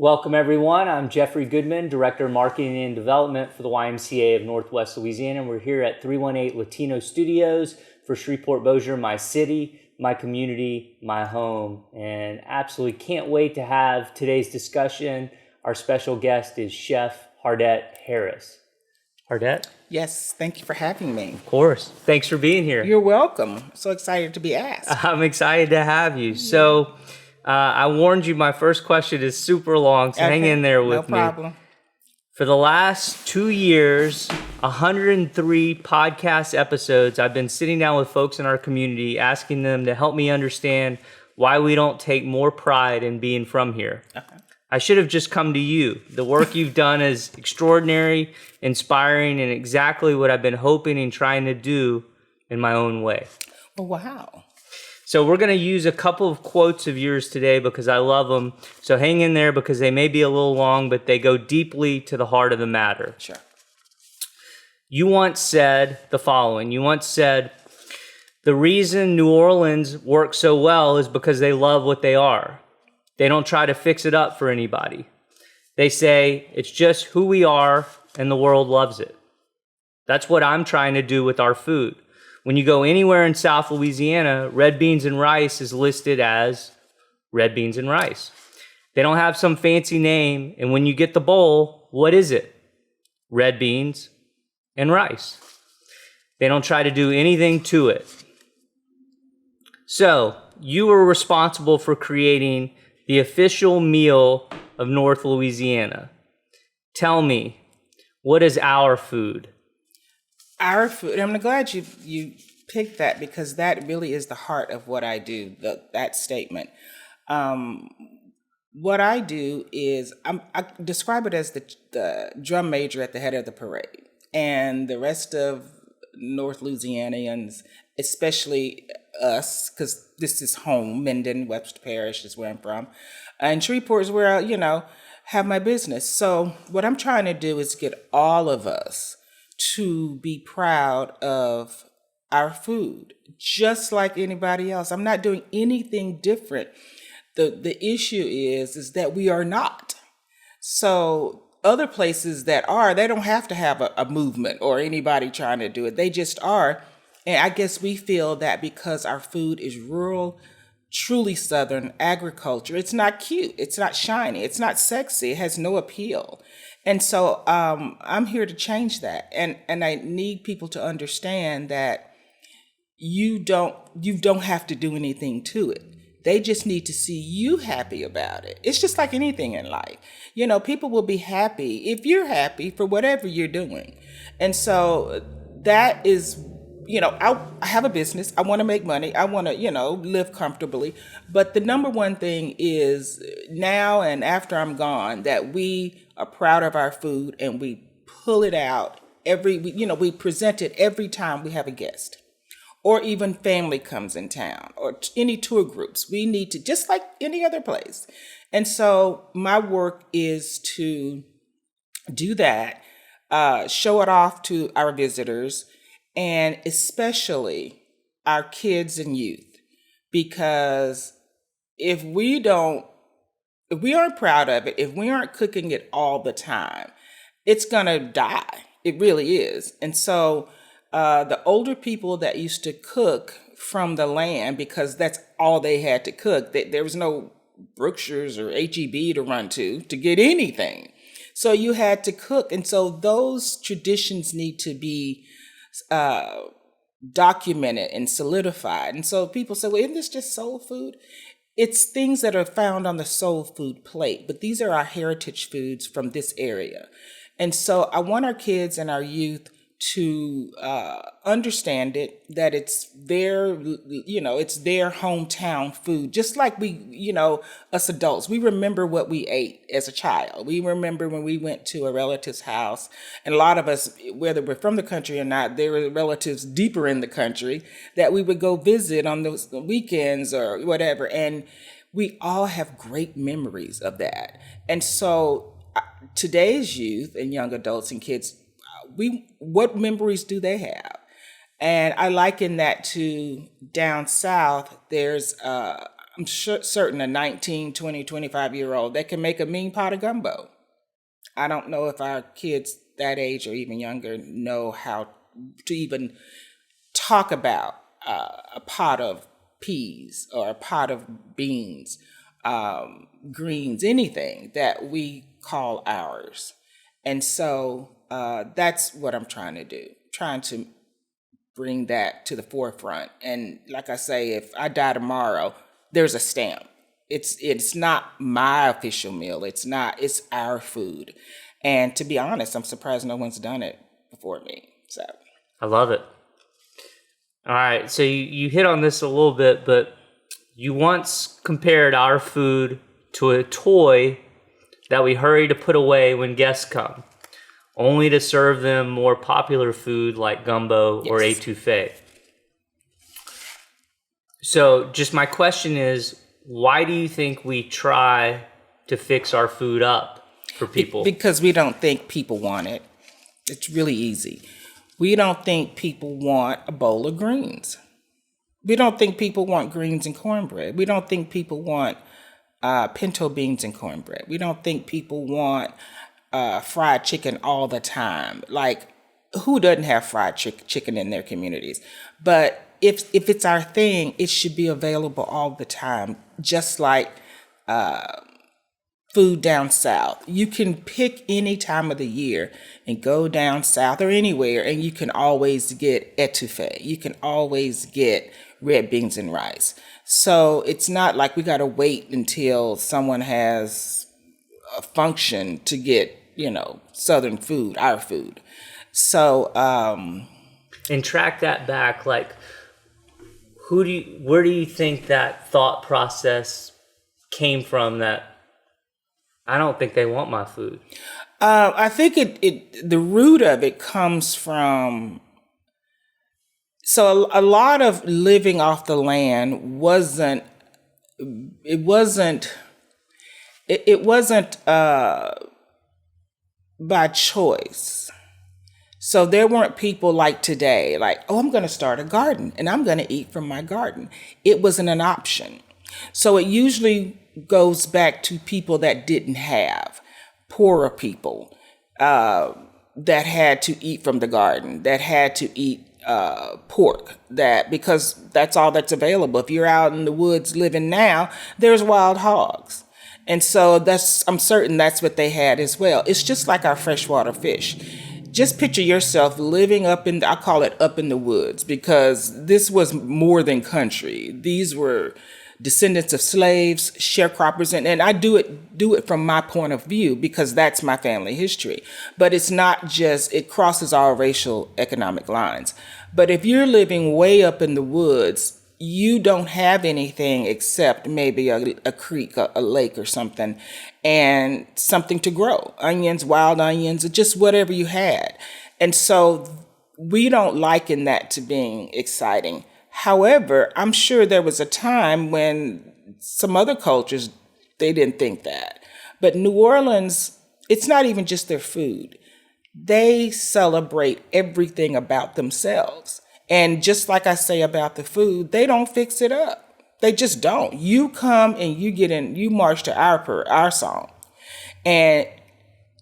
Welcome, everyone. I'm Jeffrey Goodman, Director of Marketing and Development for the YMCA of Northwest Louisiana. We're here at 318 Latino Studios for Shreveport-Bossier, my city, my community, my home. And absolutely can't wait to have today's discussion. Our special guest is Chef Hardette Harris. Hardette? Yes, thank you for having me. Of course. Thanks for being here. You're welcome. So excited to be asked. I'm excited to have you. So I warned you my first question is super long, so hang in there with me. No problem. For the last 2 years, 103 podcast episodes, I've been sitting down with folks in our community, asking them to help me understand why we don't take more pride in being from here. Okay. I should have just come to you. The work you've done is extraordinary, inspiring, and exactly what I've been hoping and trying to do in my own way. Well, wow. So we're going to use a couple of quotes of yours today because I love them. So hang in there because they may be a little long, but they go deeply to the heart of the matter. Sure. You once said the following. You once said, the reason New Orleans works so well is because they love what they are. They don't try to fix it up for anybody. They say, it's just who we are and the world loves it. That's what I'm trying to do with our food. When you go anywhere in South Louisiana, red beans and rice is listed as red beans and rice. They don't have some fancy name, and when you get the bowl, what is it? Red beans and rice. They don't try to do anything to it. So, you were responsible for creating the official meal of North Louisiana. Tell me, what is our food? Our food, I'm glad you picked that because that really is the heart of what I do, that statement. What I do is, I describe it as the drum major at the head of the parade. And the rest of North Louisianians, especially us, because this is home, Minden, Webster Parish is where I'm from. And Shreveport is where I, have my business. So what I'm trying to do is get all of us to be proud of our food, just like anybody else. I'm not doing anything different. The issue is that we are not. So other places that are, they don't have to have a movement or anybody trying to do it. They just are. And I guess we feel that because our food is rural, truly Southern agriculture, it's not cute, it's not shiny, it's not sexy, it has no appeal. And so I'm here to change that. And I need people to understand that you don't have to do anything to it. They just need to see you happy about it. It's just like anything in life. People will be happy if you're happy for whatever you're doing. And so that is, I have a business. I want to make money. I want to, live comfortably. But the number one thing is now and after I'm gone that we are proud of our food and we pull it out we present it every time we have a guest or even family comes in town or any tour groups. We need to, just like any other place. And so my work is to do that, show it off to our visitors, and especially our kids and youth, because if we aren't proud of it, if we aren't cooking it all the time, it's gonna die. It really is. And so the older people that used to cook from the land, because that's all they had to cook, there was no Brookshire's or HEB to run to get anything. So you had to cook. And so those traditions need to be documented and solidified. And so people say, well, isn't this just soul food? It's things that are found on the soul food plate, but these are our heritage foods from this area. And so I want our kids and our youth to understand it, that it's their hometown food. Just like we, us adults, we remember what we ate as a child. We remember when we went to a relative's house, and a lot of us, whether we're from the country or not, there were relatives deeper in the country that we would go visit on those weekends or whatever. And we all have great memories of that. And so today's youth and young adults and kids, what memories do they have? And I liken that to down south. There's I'm certain a 19, 20, 25-year-old that can make a mean pot of gumbo. I don't know if our kids that age or even younger know how to even talk about a pot of peas or a pot of beans, greens, anything that we call ours. And so that's what I'm trying to do, trying to bring that to the forefront. And like I say, if I die tomorrow, there's a stamp. It's not my official meal. It's our food. And to be honest, I'm surprised no one's done it before me. So I love it. All right, so you hit on this a little bit, but you once compared our food to a toy that we hurry to put away when guests come, only to serve them more popular food like gumbo or etouffee. So just my question is, why do you think we try to fix our food up for people? Because we don't think people want it. It's really easy. We don't think people want a bowl of greens. We don't think people want greens and cornbread. We don't think people want pinto beans and cornbread. We don't think people want fried chicken all the time. Like, who doesn't have fried chicken in their communities? But if it's our thing, it should be available all the time, just like food down south. You can pick any time of the year and go down south or anywhere, and you can always get etouffee. You can always get red beans and rice. So it's not like we got to wait until someone has a function to get, Southern food, our food. So, and track that back, like, where do you think that thought process came from, that I don't think they want my food? I think the root of it comes from, so a lot of living off the land wasn't by choice. So there weren't people like today, like, oh, I'm going to start a garden and I'm going to eat from my garden. It wasn't an option. So it usually goes back to people that didn't have, poorer people that had to eat from the garden, that had to eat pork, because that's all that's available. If you're out in the woods living now, there's wild hogs. And so I'm certain that's what they had as well. It's just like our freshwater fish. Just picture yourself living I call it up in the woods, because this was more than country. These were descendants of slaves, sharecroppers, and I do it from my point of view because that's my family history. But it's not just, it crosses all racial economic lines. But if you're living way up in the woods, you don't have anything except maybe a creek, a lake or something, and something to grow. Onions, wild onions, or just whatever you had. And so we don't liken that to being exciting. However, I'm sure there was a time when some other cultures, they didn't think that. But New Orleans, it's not even just their food. They celebrate everything about themselves. And just like I say about the food, they don't fix it up. They just don't. You come and you march to our song. And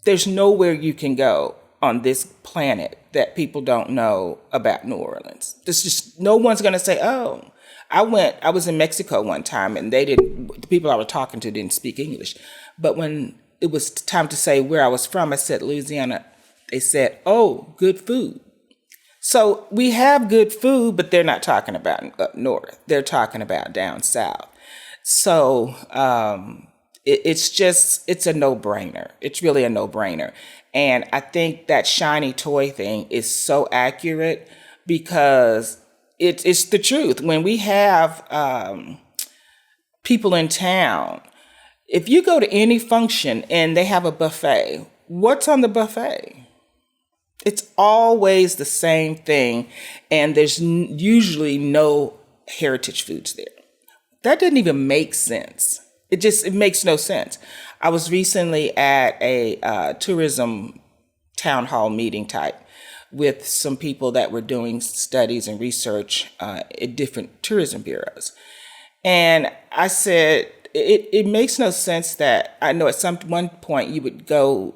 there's nowhere you can go on this planet that people don't know about New Orleans. There's just, no one's going to say, oh, I was in Mexico one time and the people I was talking to didn't speak English. But when it was time to say where I was from, I said Louisiana. They said, oh, good food. So we have good food, but they're not talking about up north. They're talking about down south. So it's a no-brainer. It's really a no-brainer. And I think that shiny toy thing is so accurate because it's the truth. When we have people in town, if you go to any function and they have a buffet, what's on the buffet? It's always the same thing, and there's usually no heritage foods there. That doesn't even make sense. It makes no sense. I was recently at a tourism town hall meeting type with some people that were doing studies and research at different tourism bureaus. And I said, it makes no sense that I know at one point you would go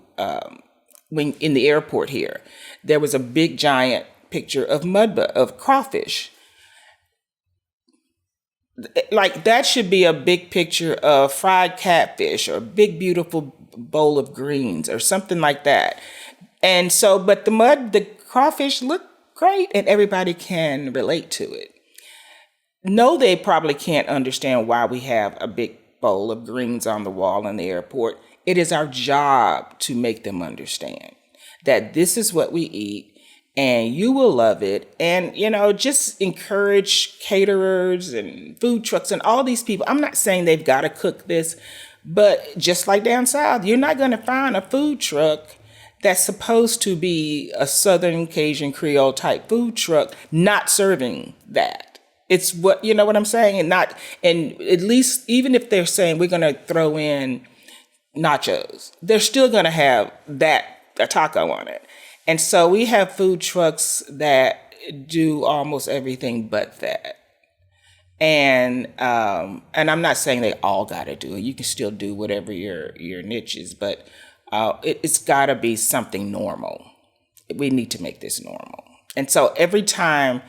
when in the airport here, there was a big giant picture of of crawfish. Like that should be a big picture of fried catfish or a big beautiful bowl of greens or something like that. And so, but the crawfish look great and everybody can relate to it. No, they probably can't understand why we have a big bowl of greens on the wall in the airport. It is our job to make them understand that this is what we eat and you will love it. And, just encourage caterers and food trucks and all these people. I'm not saying they've got to cook this, but just like down south, you're not going to find a food truck that's supposed to be a Southern Cajun Creole type food truck not serving that. It's what, you know what I'm saying? And at least even if they're saying we're going to throw in nachos, they're still going to have a taco on it. And so we have food trucks that do almost everything but that. And I'm not saying they all got to do it. You can still do whatever your niche is, but it's got to be something normal. We need to make this normal. And so every time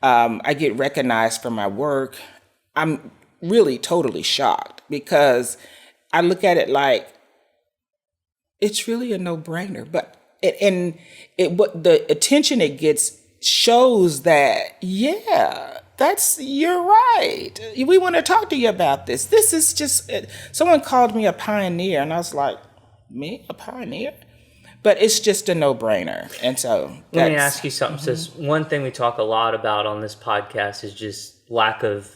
I get recognized for my work, I'm really totally shocked because I look at it like it's really a no-brainer. But what the attention it gets shows that, yeah, you're right. We want to talk to you about this. This is just, someone called me a pioneer and I was like, me, a pioneer? But it's just a no-brainer. And so let me ask you something, sis. One thing we talk a lot about on this podcast is just lack of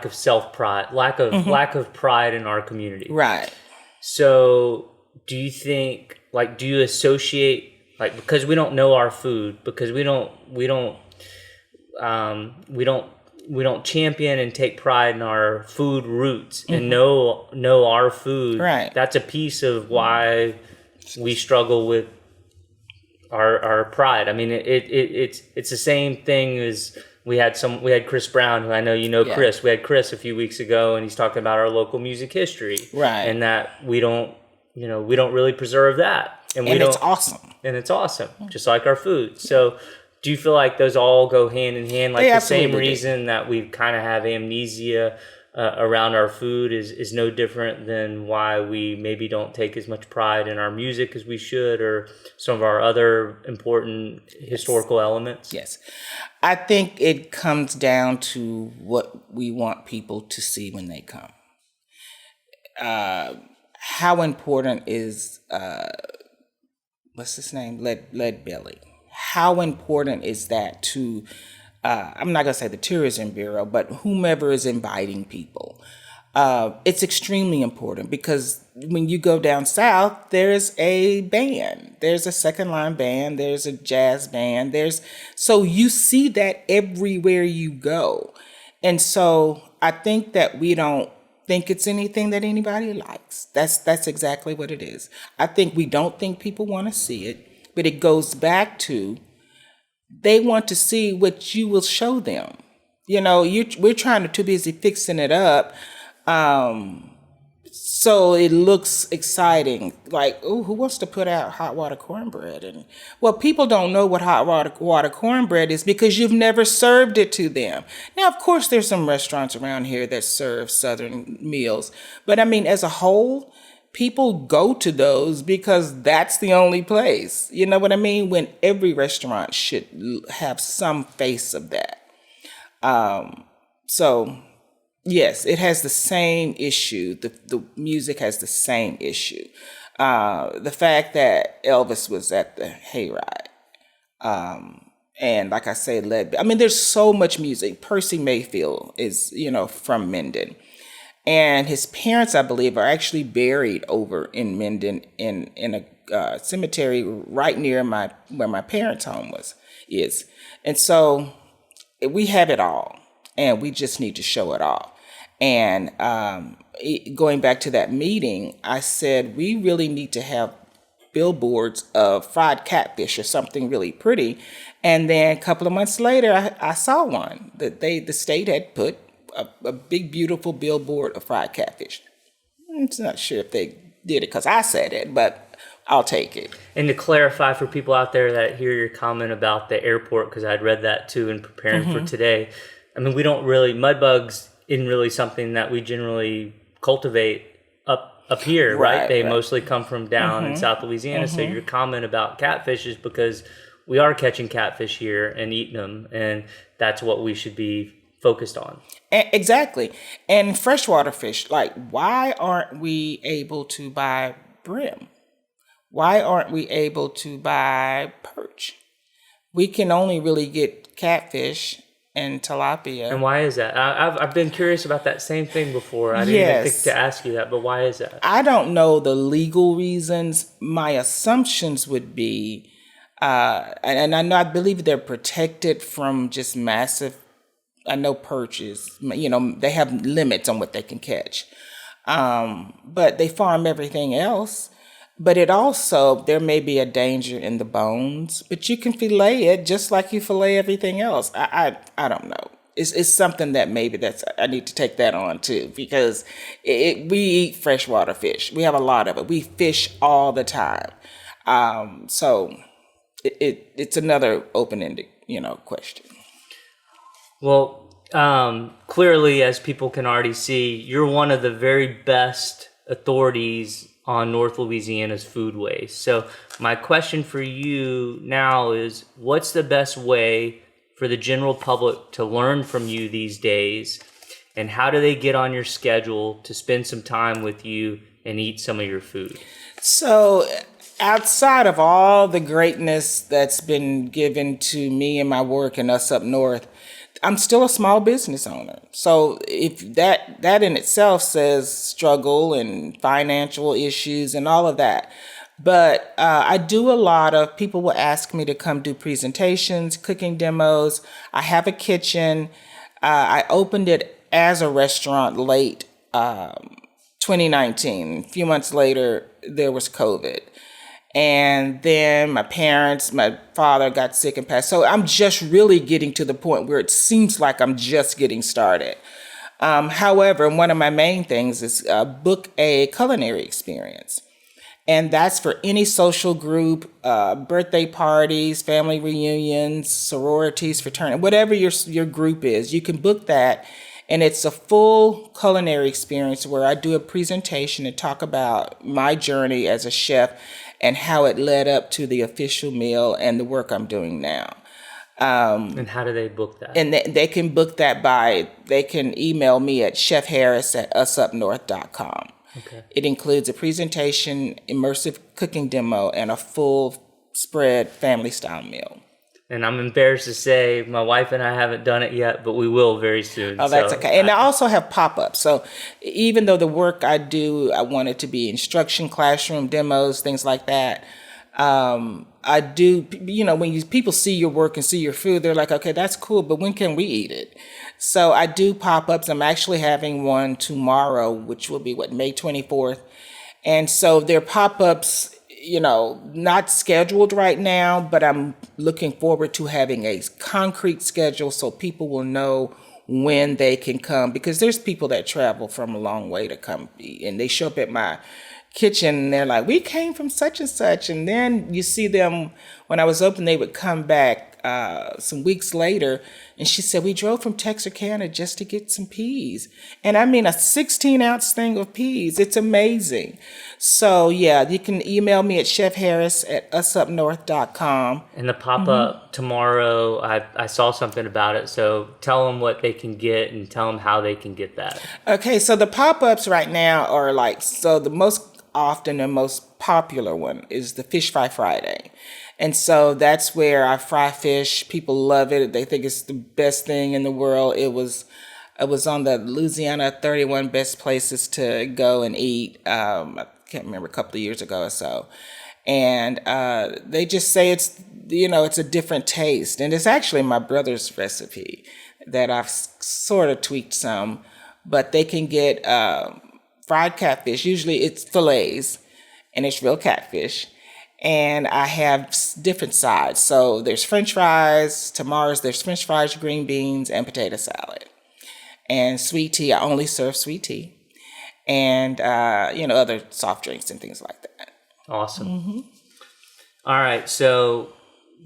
self-pride, lack of pride in our community. Right. So do you think, do you associate, because we don't know our food, because we don't champion and take pride in our food roots and know our food. Right. That's a piece of why we struggle with our pride. I mean, it's the same thing as we had Chris Brown, who I know you know. Yeah. Chris. We had Chris a few weeks ago, and he's talking about our local music history, right? And that we don't really preserve that, and it's awesome. And it's awesome, just like our food. So, do you feel like those all go hand in hand? Like the same reason that we kind of have amnesia around our food is no different than why we maybe don't take as much pride in our music as we should, or some of our other important historical elements? Yes. I think it comes down to what we want people to see when they come. How important is, what's his name? Lead Belly. How important is that to, I'm not going to say the Tourism Bureau, but whomever is inviting people? It's extremely important because when you go down south, there's a band, there's a second line band, there's a jazz band, so you see that everywhere you go. And so I think that we don't think it's anything that anybody likes. That's exactly what it is. I think we don't think people want to see it, but it goes back to they want to see what you will show them. We're trying to too busy fixing it up, so it looks exciting. Like, oh, who wants to put out hot water cornbread? And well, people don't know what hot water cornbread is because you've never served it to them. Now, of course, there's some restaurants around here that serve Southern meals, but I mean, as a whole, people go to those because that's the only place. You know what I mean? When every restaurant should have some face of that. So, yes, it has the same issue. The music has the same issue. The fact that Elvis was at the hayride. And like I say, there's so much music. Percy Mayfield is, from Minden. And his parents, I believe, are actually buried over in Minden in a cemetery right near where my parents' home is. And so we have it all, and we just need to show it off. And going back to that meeting, I said we really need to have billboards of fried catfish or something really pretty. And then a couple of months later, I saw one that the state had put a big, beautiful billboard of fried catfish. I'm not sure if they did it because I said it, but I'll take it. And to clarify for people out there that hear your comment about the airport, because I'd read that too in preparing for today. I mean, we don't really, mud bugs isn't really something that we generally cultivate up here, right? They mostly come from down in South Louisiana. So your comment about catfish is because we are catching catfish here and eating them, and that's what we should be focused on. Exactly. And freshwater fish, like, why aren't we able to buy brim? Why aren't we able to buy perch? We can only really get catfish and tilapia. And why is that? I've been curious about that same thing before. I didn't even think to ask you that, but why is that? I don't know the legal reasons. My assumptions would be, and I believe they're protected from just massive, I know perches, they have limits on what they can catch. But they farm everything else. But it also, there may be a danger in the bones, but you can fillet it just like you fillet everything else. I don't know. It's something that I need to take that on too, because we eat freshwater fish. We have a lot of it. We fish all the time. So it's another open-ended, question. Well, clearly, as people can already see, you're one of the very best authorities on North Louisiana's foodways. So my question for you now is, what's the best way for the general public to learn from you these days? And how do they get on your schedule to spend some time with you and eat some of your food? So outside of all the greatness that's been given to me and my work and us up north, I'm still a small business owner. So if that in itself says struggle and financial issues and all of that. But I do a lot of, people will ask me to come do presentations, cooking demos. I have a kitchen. I opened it as a restaurant late 2019. A few months later, there was COVID. And then my father got sick and passed. So I'm just really getting to the point where it seems like I'm just getting started. However, one of my main things is book a culinary experience. And that's for any social group, birthday parties, family reunions, sororities, fraternity, whatever your group is, you can book that. And it's a full culinary experience where I do a presentation and talk about my journey as a chef and how it led up to the official meal and the work I'm doing now. And how do they book that? And they can book that they can email me at chefharris@usupnorth.com. Okay. It includes a presentation, immersive cooking demo, and a full spread family style meal. And I'm embarrassed to say my wife and I haven't done it yet, but we will very soon. Oh, that's okay. And I also have pop-ups. So even though the work I do, I want it to be instruction, classroom, demos, things like that. I do, when people see your work and see your food, they're like, okay, that's cool, but when can we eat it? So I do pop-ups. I'm actually having one tomorrow, which will be May 24th. And so they're pop-ups, not scheduled right now, but I'm looking forward to having a concrete schedule so people will know when they can come, because there's people that travel from a long way to come eat, and they show up at my kitchen and they're like, we came from such and such. And then you see them, when I was open, they would come back some weeks later, and she said, we drove from Texarkana just to get some peas. And I mean, a 16-ounce thing of peas. It's amazing. So yeah, you can email me at chefharris@usupnorth.com. And the pop-up tomorrow, I saw something about it. So tell them what they can get and tell them how they can get that. Okay, so the pop-ups right now are the most often and most popular one is the Fish Fry Friday. And so that's where I fry fish. People love it. They think it's the best thing in the world. It was on the Louisiana 31 best places to go and eat. I can't remember, a couple of years ago or so. And they just say it's a different taste. And it's actually my brother's recipe that I've sort of tweaked some. But they can get fried catfish. Usually it's fillets, and it's real catfish. And I have different sides. So there's French fries. Tomorrow's there's French fries, green beans, and potato salad. And sweet tea, I only serve sweet tea. And, other soft drinks and things like that. Awesome. All right. So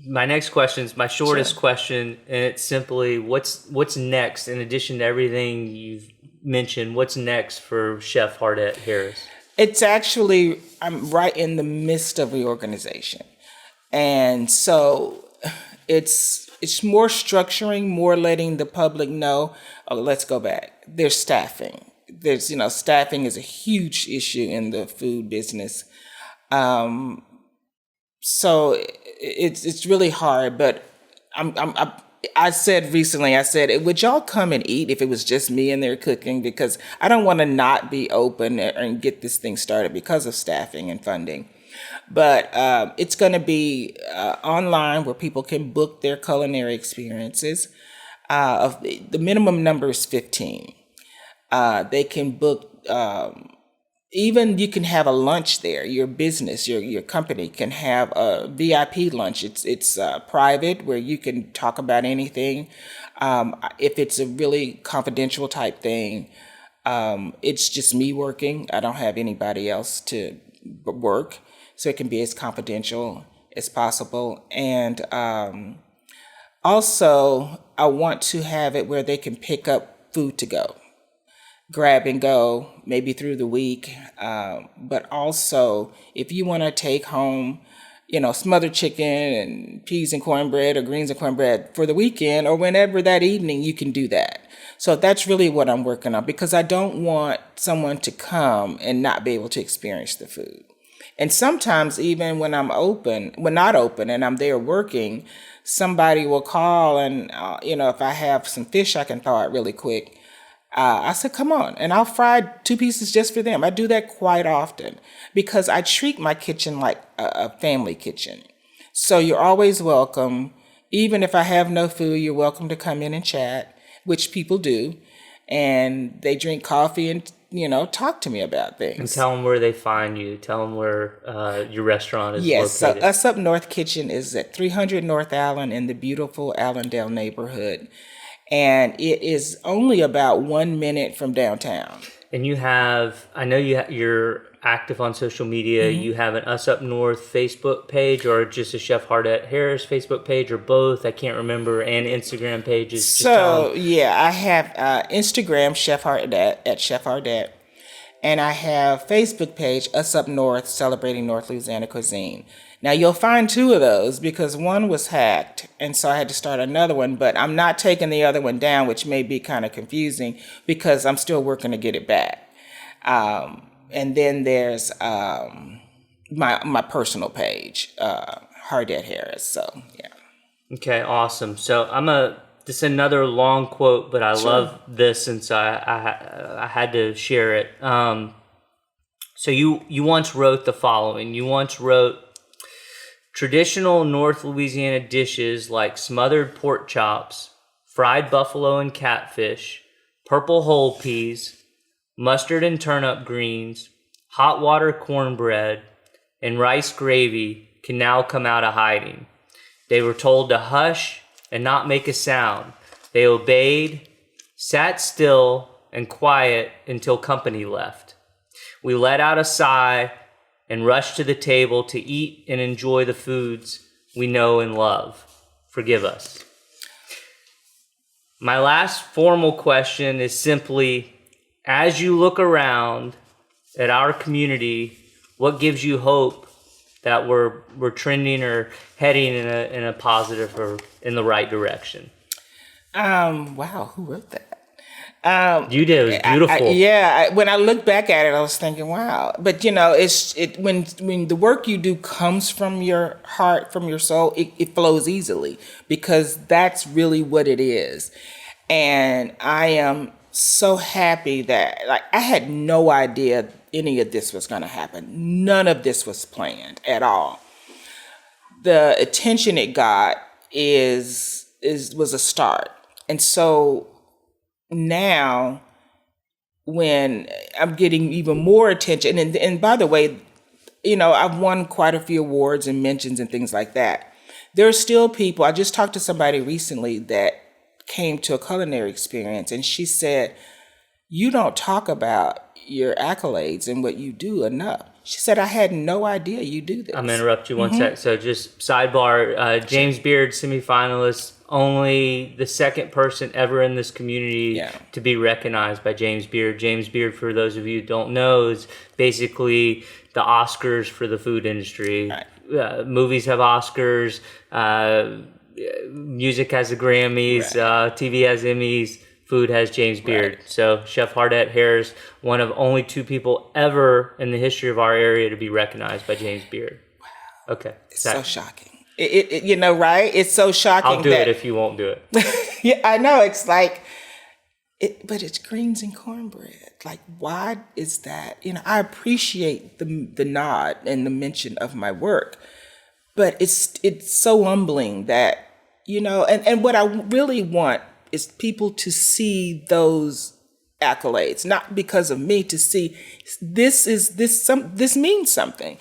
my next question is my shortest question, and it's simply what's next in addition to everything you've mentioned? What's next for Chef Hardette Harris? It's actually, I'm right in the midst of reorganization. And so it's more structuring, more letting the public know, let's go back. There's staffing. Staffing is a huge issue in the food business. So it's really hard, but I said recently, would y'all come and eat if it was just me in there cooking? Because I don't want to not be open and get this thing started because of staffing and funding. But it's going to be online where people can book their culinary experiences. The minimum number is 15. They can book, even you can have a lunch there. Your business, your company can have a VIP lunch. It's private where you can talk about anything. If it's a really confidential type thing, it's just me working. I don't have anybody else to work. So it can be as confidential as possible. And also, I want to have it where they can pick up food to go. Grab and go, maybe through the week. But also, if you want to take home, smothered chicken and peas and cornbread or greens and cornbread for the weekend or whenever that evening, you can do that. So that's really what I'm working on, because I don't want someone to come and not be able to experience the food. And sometimes even when I'm not open and I'm there working, somebody will call and, if I have some fish I can thaw it really quick, I said, come on, and I'll fry 2 pieces just for them. I do that quite often because I treat my kitchen like a family kitchen. So you're always welcome. Even if I have no food, you're welcome to come in and chat, which people do. And they drink coffee and, talk to me about things. And tell them where they find you. Tell them where your restaurant is yes, located. Yes, so Us Up North Kitchen is at 300 North Allen in the beautiful Allendale neighborhood. And it is only about 1 minute from downtown. And I know you're active on social media. Mm-hmm. You have an Us Up North Facebook page, or just a Chef Hardette Harris Facebook page, or both. I can't remember, and Instagram pages. So I have Instagram Chef Hardette at Chef Hardette, and I have Facebook page Us Up North Celebrating North Louisiana Cuisine. Now you'll find 2 of those because one was hacked, and so I had to start another one, but I'm not taking the other one down, which may be kind of confusing because I'm still working to get it back. And then there's my personal page, Hardette Harris. So yeah. Okay, awesome. So this is another long quote, but I love this, and so I had to share it. So you once wrote the following. You once wrote, traditional North Louisiana dishes like smothered pork chops, fried buffalo and catfish, purple whole peas, mustard and turnip greens, hot water cornbread, and rice gravy can now come out of hiding. They were told to hush and not make a sound. They obeyed, sat still and quiet until company left. We let out a sigh and rush to the table to eat and enjoy the foods we know and love. Forgive us. My last formal question is simply, as you look around at our community, what gives you hope that we're trending or heading in a positive or in the right direction? Wow, who wrote that? You did. It was beautiful. When I look back at it, I was thinking, wow. But when the work you do comes from your heart, from your soul, it flows easily because that's really what it is. And I am so happy that I had no idea any of this was going to happen. None of this was planned at all. The attention it got was a start, and so. Now, when I'm getting even more attention, and by the way, I've won quite a few awards and mentions and things like that. There are still people, I just talked to somebody recently that came to a culinary experience, and she said, "You don't talk about your accolades and what you do enough." She said, "I had no idea you do this." I'm going to interrupt you one sec. So just sidebar, James Beard, semifinalist, only the second person ever in this community to be recognized by James Beard. James Beard, for those of you who don't know, is basically the Oscars for the food industry. Right. Movies have Oscars, music has the Grammys, TV has Emmys. Food has James Beard. Right. So Chef Hardette Harris, one of only 2 people ever in the history of our area to be recognized by James Beard. Wow. Okay. It's so shocking. You know, right? It's so shocking. I'll do it if you won't do it. Yeah, I know. It's like, but it's greens and cornbread. Like, why is that? You know, I appreciate the nod and the mention of my work, but it's so humbling that, you know, and what I really want is people to see those accolades, not because of me, to see this means something.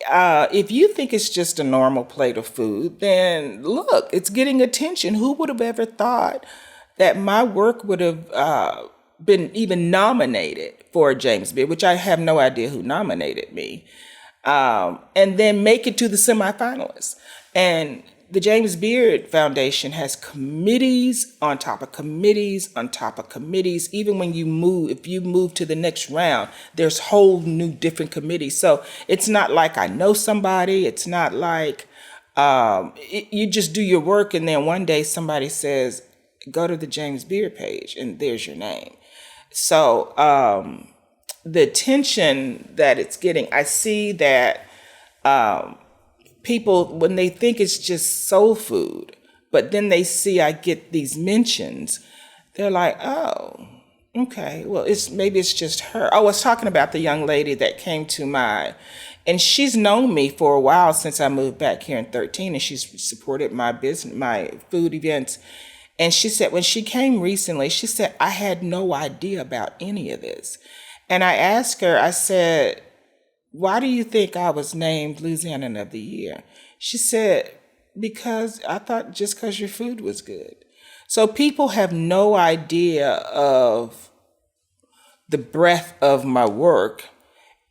If you think it's just a normal plate of food, then look, it's getting attention. Who would have ever thought that my work would have been even nominated for a James Beard, which I have no idea who nominated me, and then make it to the semifinalists. And the James Beard Foundation has committees on top of committees on top of committees. Even when if you move to the next round, there's whole new different committees. So it's not like I know somebody. It's not like you just do your work and then one day somebody says, go to the James Beard page and there's your name. So the attention that it's getting, I see that people, when they think it's just soul food, but then they see I get these mentions, they're like, oh, okay, well, maybe it's just her. I was talking about the young lady that came to and she's known me for a while since I moved back here in 2013, and she's supported my business, my food events. And she said, when she came recently, she said, I had no idea about any of this. And I asked her, I said, why do you think I was named Louisianan of the Year? She said, because I thought just because your food was good. So people have no idea of the breadth of my work.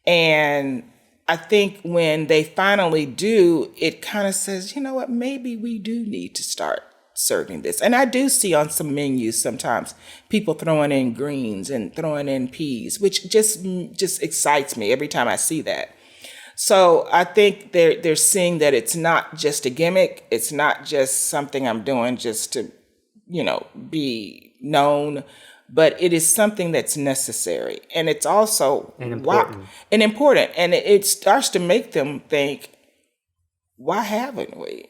And I think when they finally do, it kind of says, you know what, maybe we do need to start serving this. And I do see on some menus sometimes people throwing in greens and throwing in peas, which just excites me every time I see that. So I think they're seeing that it's not just a gimmick. It's not just something I'm doing just to, be known, but it is something that's necessary. And it's also important. And it starts to make them think, why haven't we?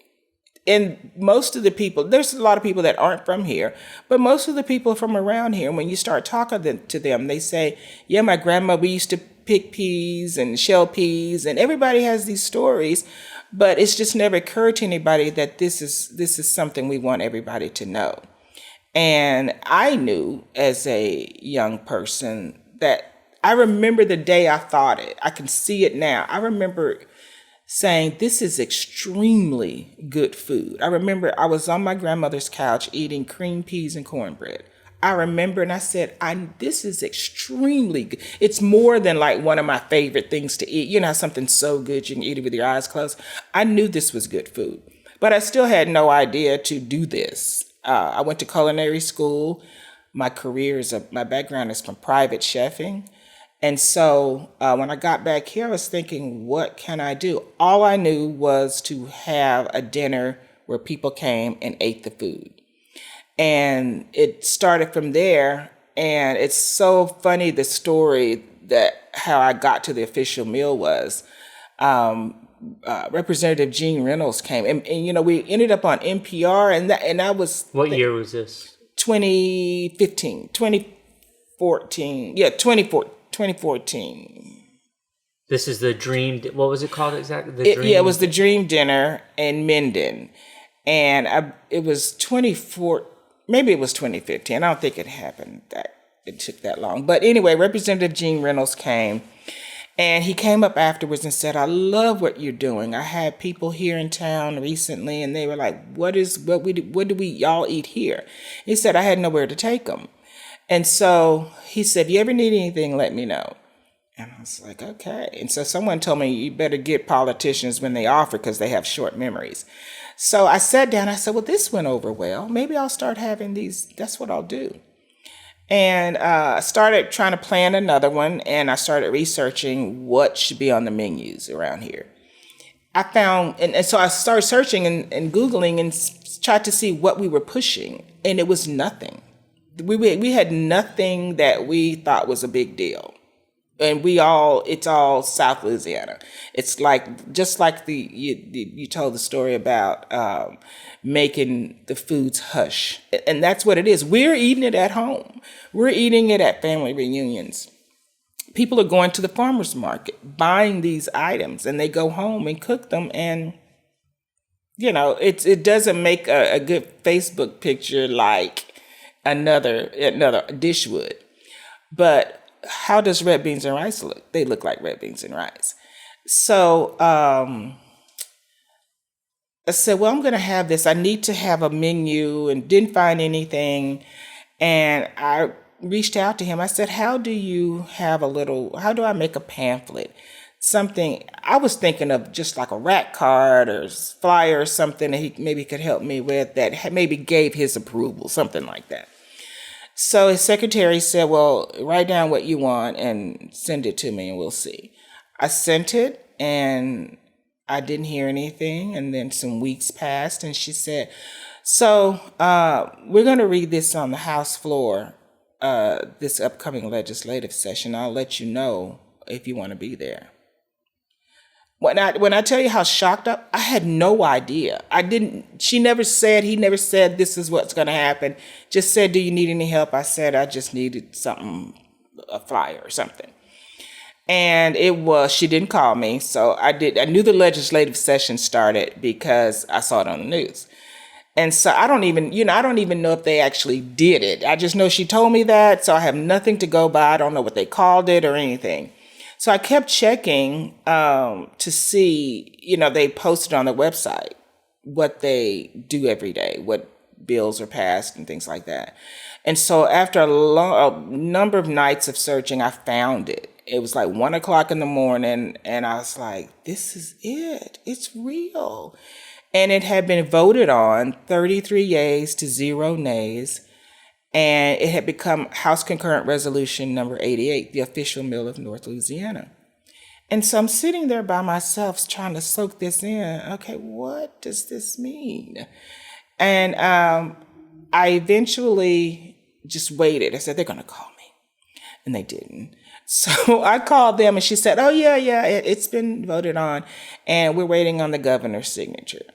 And most of the people, there's a lot of people that aren't from here, but most of the people from around here, when you start talking to them, they say, yeah, my grandma, we used to pick peas and shell peas, and everybody has these stories, but it's just never occurred to anybody that this is something we want everybody to know. And I knew as a young person that I remember the day I thought it. I can see it now. I remember saying, this is extremely good food. I remember I was on my grandmother's couch eating cream peas and cornbread. I remember, and I said, this is extremely good. It's more than like one of my favorite things to eat. You know, something so good you can eat it with your eyes closed. I knew this was good food, but I still had no idea to do this. I went to culinary school. My background is from private chefing. And so when I got back here, I was thinking, what can I do? All I knew was to have a dinner where people came and ate the food. And it started from there. And it's so funny, the story that how I got to the official meal was Representative Gene Reynolds came. And we ended up on NPR. And that was... What year was this? 2014. Yeah, 2014. This is the Dream. What was it called exactly? It was the Dream Dinner in Minden, and it was 2014. Maybe it was 2015. I don't think it took that long. But anyway, Representative Gene Reynolds came, And he came up afterwards and said, I love what you're doing. I had people here in town recently and they were like, what do we y'all eat here? He said, I had nowhere to take them. And so he said, you ever need anything, let me know. And I was like, okay. And so someone told me, you better get politicians when they offer because they have short memories. So I sat down, I said, well, this went over well. Maybe I'll start having these. That's what I'll do. And I started trying to plan another one, and I started researching what should be on the menus around here. I found, and so I started searching and Googling and tried to see what we were pushing, and it was nothing. We had nothing that we thought was a big deal. And it's all South Louisiana. It's like, just like you told the story about making the foods hush. And that's what it is. We're eating it at home. We're eating it at family reunions. People are going to the farmer's market, buying these items, and they go home and cook them. And, it doesn't make a good Facebook picture like another dish would. But how does red beans and rice look? They look like red beans and rice. So I said, well, I'm going to have this. I need to have a menu, and didn't find anything. And I reached out to him. I said, how do I make a pamphlet? Something, I was thinking of just like a rat card or flyer or something that he maybe could help me with that maybe gave his approval, something like that. So his secretary said, well, write down what you want and send it to me and we'll see. I sent it and I didn't hear anything. And then some weeks passed and she said, so we're going to read this on the House floor, this upcoming legislative session. I'll let you know if you want to be there. When I tell you how shocked I had no idea. He never said this is what's going to happen. Just said, do you need any help? I said, I just needed something, a flyer or something. And she didn't call me. So I knew the legislative session started because I saw it on the news. And so I don't even know if they actually did it. I just know she told me that. So I have nothing to go by. I don't know what they called it or anything. So I kept checking to see, they posted on their website what they do every day, what bills are passed and things like that. And so after a number of nights of searching, I found it. It was like 1:00 in the morning, and I was like, this is it. It's real. And it had been voted on, 33 yeas to 0 nays. And it had become House Concurrent Resolution number 88, the official meal of North Louisiana. And so I'm sitting there by myself trying to soak this in. Okay, what does this mean? And I eventually just waited. I said, they're going to call me. And they didn't. So I called them and she said, oh, yeah, it's been voted on. And we're waiting on the governor's signature.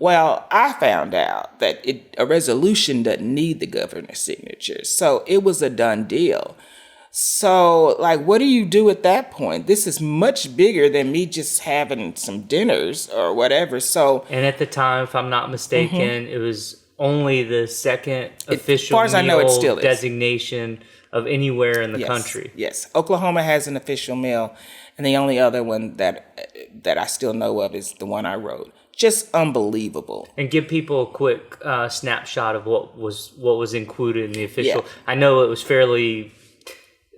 Well, I found out that a resolution doesn't need the governor's signature. So it was a done deal. So, what do you do at that point? This is much bigger than me just having some dinners or whatever. So, and at the time, if I'm not mistaken, it was only the second official as far as I know, it still is. Designation of anywhere in the country. Yes, Oklahoma has an official meal, and the only other one that I still know of is the one I wrote. Just unbelievable. And give people a quick snapshot of what was included in the official. Yeah. I know it was fairly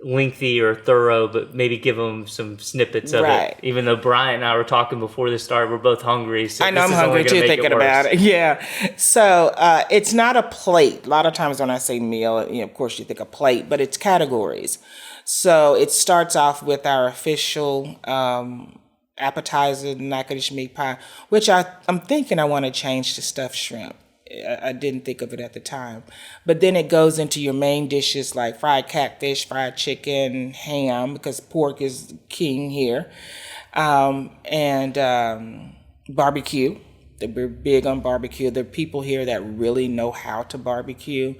lengthy or thorough, but maybe give them some snippets of it. Even though Brian and I were talking before this started, we're both hungry. So I know I'm hungry too thinking about it. Yeah. So it's not a plate. A lot of times when I say meal, of course you think a plate, but it's categories. So it starts off with our official appetizer, Natchitoches meat pie, which I'm thinking I want to change to stuffed shrimp. I didn't think of it at the time. But then it goes into your main dishes like fried catfish, fried chicken, ham, because pork is king here, and barbecue. We're big on barbecue. There are people here that really know how to barbecue.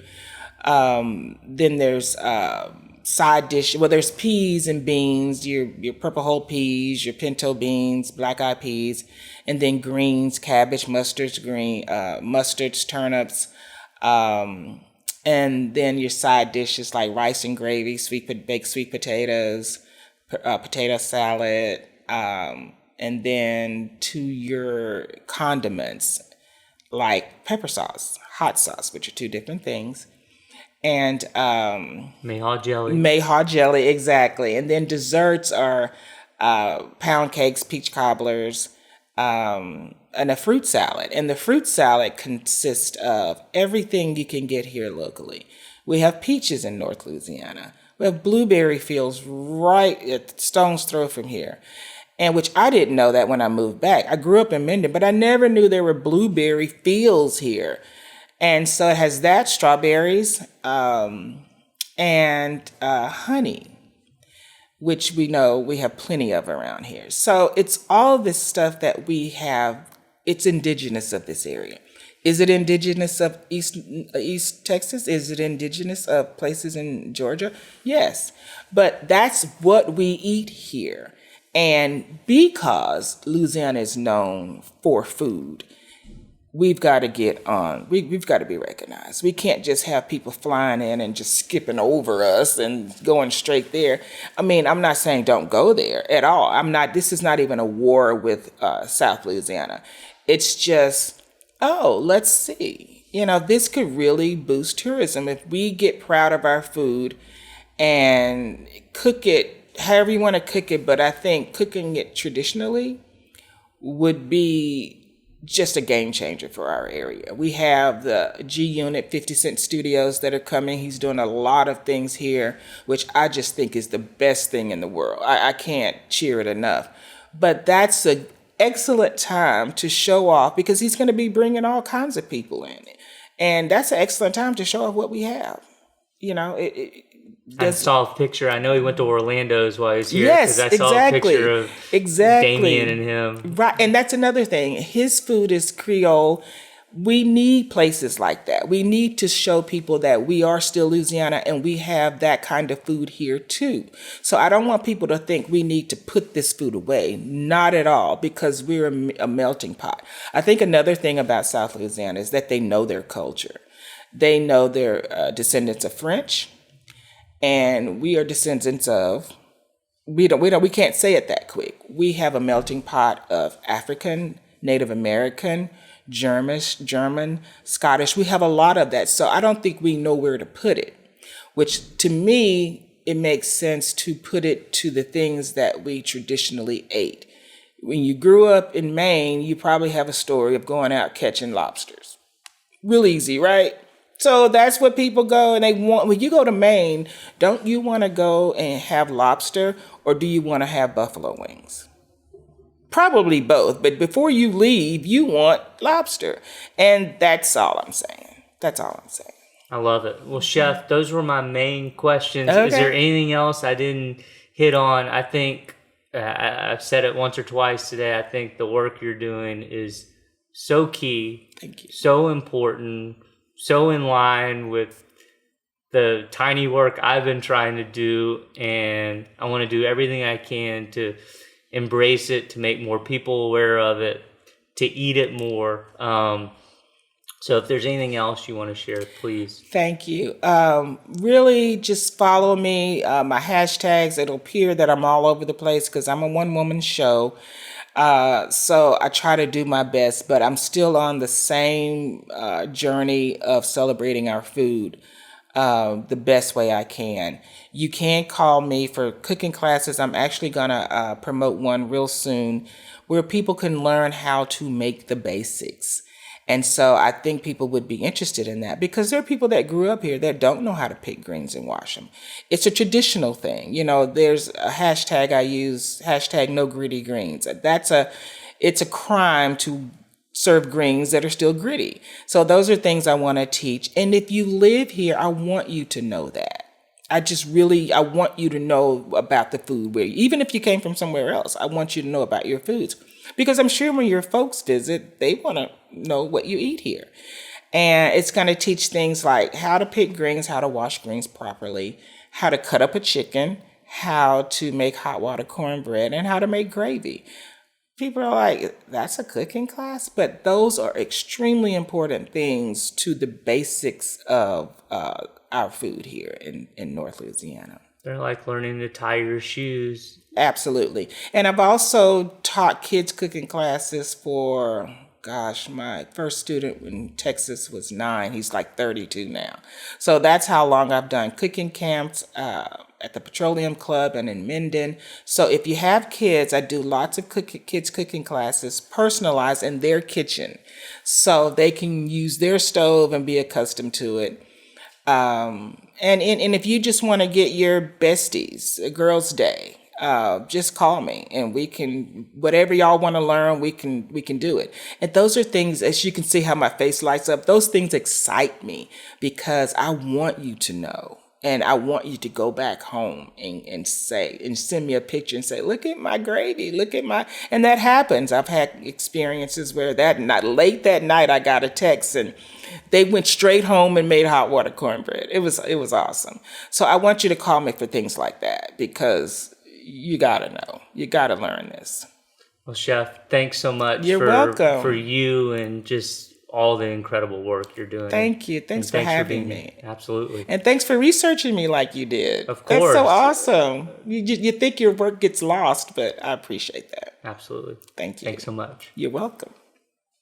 Then there's side dish. Well, there's peas and beans, your purple whole peas, your pinto beans, black eyed peas, and then greens, cabbage, mustards, turnips, and then your side dishes like rice and gravy, baked sweet potatoes, potato salad, and then to your condiments like pepper sauce, hot sauce, which are two different things, and Mayhaw jelly. Mayhaw jelly, exactly. And then desserts are pound cakes, peach cobblers, and a fruit salad. And the fruit salad consists of everything you can get here locally. We have peaches in North Louisiana. We have blueberry fields right at stone's throw from here. And which I didn't know that when I moved back. I grew up in Minden, but I never knew there were blueberry fields here. And so it has that, strawberries, and honey, which we know we have plenty of around here. So it's all this stuff that we have. It's indigenous of this area. Is it indigenous of East Texas? Is it indigenous of places in Georgia? Yes. But that's what we eat here. And because Louisiana is known for food, we've got to get on. We've got to be recognized. We can't just have people flying in and just skipping over us and going straight there. I mean, I'm not saying don't go there at all. This is not even a war with South Louisiana. It's just, let's see. This could really boost tourism if we get proud of our food and cook it however you want to cook it. But I think cooking it traditionally would be just a game changer for our area. We have the G Unit 50 Cent Studios that are coming. He's doing a lot of things here, which I just think is the best thing in the world. I can't cheer it enough. But that's an excellent time to show off because he's going to be bringing all kinds of people in. And that's an excellent time to show off what we have. I saw a picture. I know he went to Orlando's while he was here. Yes, I saw exactly. a picture of Damien and him. Right, and that's another thing. His food is Creole. We need places like that. We need to show people that we are still Louisiana and we have that kind of food here too. So I don't want people to think we need to put this food away. Not at all, because we're a melting pot. I think another thing about South Louisiana is that they know their culture. They know they're descendants of French. And we are descendants of, we can't say it that quick. We have a melting pot of African, Native American, German, Scottish. We have a lot of that. So I don't think we know where to put it, which to me, it makes sense to put it to the things that we traditionally ate. When you grew up in Maine, you probably have a story of going out catching lobsters. Real easy, right? So that's what people go and they want. When you go to Maine, don't you want to go and have lobster, or do you want to have buffalo wings? Probably both, but before you leave, you want lobster. And that's all I'm saying. I love it. Well, Chef, those were my main questions. Okay. Is there anything else I didn't hit on? I think I've said it once or twice today. I think the work you're doing is so key. Thank you. So important. So in line with the tiny work I've been trying to do, and I want to do everything I can to embrace it, to make more people aware of it, to eat it more. So if there's anything else you want to share, please. Thank you. Really just follow me, my hashtags. It'll appear that I'm all over the place because I'm a one-woman show. So I try to do my best, but I'm still on the same journey of celebrating our food the best way I can. You can call me for cooking classes. I'm actually going to promote one real soon where people can learn how to make the basics. And so I think people would be interested in that because there are people that grew up here that don't know how to pick greens and wash them. It's a traditional thing. There's a hashtag I use, hashtag no gritty greens. It's a crime to serve greens that are still gritty. So those are things I want to teach. And if you live here, I want you to know that. I want you to know about the food even if you came from somewhere else, I want you to know about your foods. Because I'm sure when your folks visit, they want to know what you eat here. And it's going to teach things like how to pick greens, how to wash greens properly, how to cut up a chicken, how to make hot water cornbread, and how to make gravy. People are like, that's a cooking class? But those are extremely important things to the basics of our food here in North Louisiana. They're like learning to tie your shoes Absolutely. And I've also taught kids cooking classes for, gosh, my first student in Texas was 9. He's like 32 now. So that's how long I've done cooking camps at the Petroleum Club and in Minden. So if you have kids, I do lots of kids cooking classes personalized in their kitchen so they can use their stove and be accustomed to it. And if you just want to get your besties, a girls' day, just call me and we can, whatever y'all want to learn, we can do it. And those are things, as you can see how my face lights up, those things excite me because I want you to know. And I want you to go back home and send me a picture and say, look at my gravy, and that happens. I've had experiences where late that night I got a text and they went straight home and made hot water cornbread. It was awesome. So I want you to call me for things like that because you gotta know, you gotta learn this. Well, Chef, thanks so much. You're welcome. For you and just all the incredible work you're doing. Thank you. Thanks for having me. Absolutely. And thanks for researching me like you did. Of course. That's so awesome. You think your work gets lost, but I appreciate that. Absolutely. Thank you. Thanks so much. You're welcome.